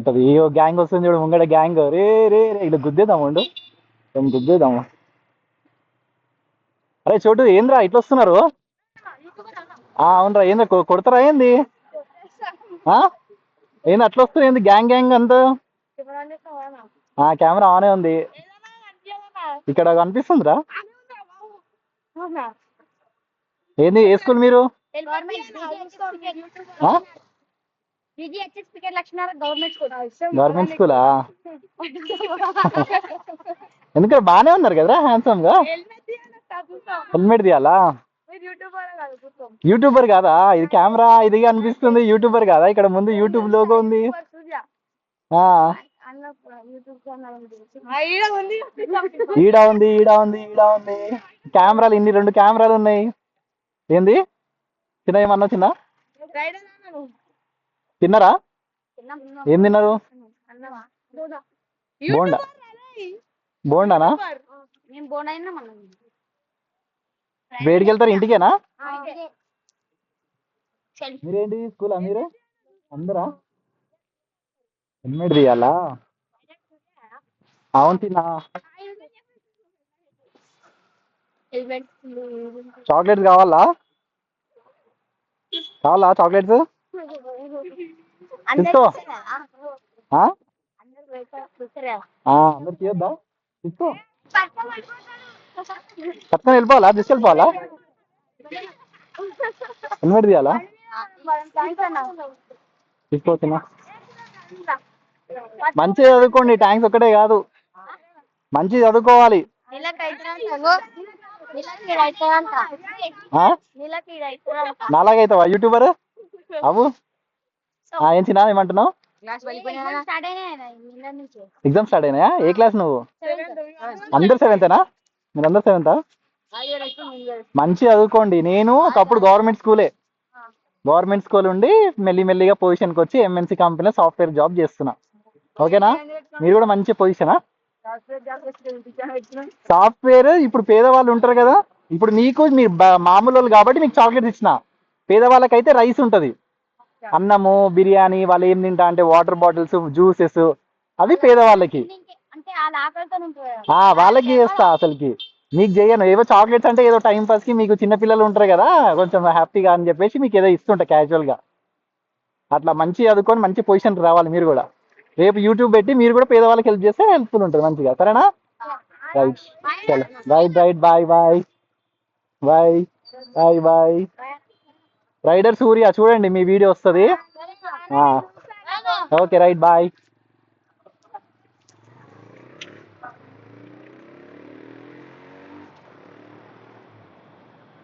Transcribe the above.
ఉంటది. ఏ గ్యాంగ్ వస్తుంది చూడు ముంగడ గ్యాంగ్, రే రే రే ఇలా గుద్దేద్దాము ఉండు, ఏం గుద్దేద్దాము. అరే చోటు ఏంద్రా ఇట్లా వస్తున్నారు? అవునరా, ఏంద్రా కొడతారా ఏంది? ఏంది అట్లా వస్తుంది ఏంది గ్యాంగ్ గ్యాంగ్ అంతా? కెమెరా ఆనే ఉంది, ఇక్కడ కనిపిస్తుందిరా. ఏంది ఏ స్కూల్ మీరు? గవర్నమెంట్ స్కూలా? ఎందుకంటే బాగానే ఉన్నారు కదరా హ్యాండ్సమ్ గా. హెల్మెట్ తీయాలా? యూట్యూబర్ కాదా ఇది? కెమెరా ఇది అనిపిస్తుంది యూట్యూబర్ కాదా? ఇక్కడ ముందు యూట్యూబ్ లోగో ఉంది. ఈడ ఉంది ఈడ ఉంది ఈడ ఉంది కెమెరాలు, ఇన్ని 2 కెమెరాలు ఉన్నాయి. ఏంది చిన్న ఏమన్నా చిన్న తిన్నారా? ఏం తిన్నారు? బోండా. బోండానా? వేడికి వెళ్తారు ఇంటికేనా? మీరేంటి స్కూలా మీరు అందరా? హెల్మెట్ తీయాలా? అవును తిన్నా. చాక్లెట్స్ కావాలా? కావాలా చాక్లెట్స్? తీసుకో. అందరు తీయొద్దా? తీసుకో. పక్కన వెళ్ళిపోవాలా? తీసుకెళ్ళిపోవాలా? హెల్మెట్ తీయాలా? తీసుకోవచ్చునా? మంచిగా చదువుకోండి, ట్యాంక్స్ ఒక్కటే కాదు, మంచి చదువుకోవాలి. నాలాగైతావా యూట్యూబర్? అవు ఏం చిన్న ఏమంటున్నావు? ఎగ్జామ్ స్టార్ట్ అయినాయా? ఏ క్లాస్ నువ్వు? అందరు 7th మీరు? అందరు 7th? మంచి చదువుకోండి. నేను ఒకప్పుడు గవర్నమెంట్ స్కూల్ ఉండి మెల్లిమెల్లిగా పొజిషన్కి వచ్చి ఎంఎన్సీ కంపెనీలో సాఫ్ట్వేర్ జాబ్ చేస్తున్నా. ఓకేనా? మీరు కూడా మంచి పొజిషనా? సాఫ్ట్వేర్ ఇప్పుడు పేదవాళ్ళు ఉంటారు కదా, ఇప్పుడు మీకు మీరు మామూలు వాళ్ళు కాబట్టి మీకు చాక్లెట్స్ ఇచ్చిన, పేదవాళ్ళకైతే రైస్ ఉంటుంది, అన్నము బిర్యానీ, వాళ్ళు ఏం తింటా అంటే వాటర్ బాటిల్స్ జ్యూసెస్, అవి పేదవాళ్ళకి. వాళ్ళకి చేస్తా, అసలుకి మీకు చేయను. ఏవో చాక్లెట్స్ అంటే ఏదో టైం పాస్ కి, మీకు చిన్న పిల్లలు ఉంటారు కదా కొంచెం హ్యాపీగా అని చెప్పేసి మీకు ఏదో ఇస్తుంటా క్యాజువల్ గా. అట్లా మంచి చదువుకొని మంచి పొజిషన్కి రావాలి మీరు కూడా. రేపు యూట్యూబ్ పెట్టి మీరు కూడా పేదవాళ్ళకి హెల్ప్ చేస్తే హెల్ప్ఫుల్ ఉంటుంది మంచిగా. సరేనా? రైట్, చలో right right, bye bye bye bye bye. Rider Surya చూడండి, మీ వీడియో వస్తుంది. Okay right, bye.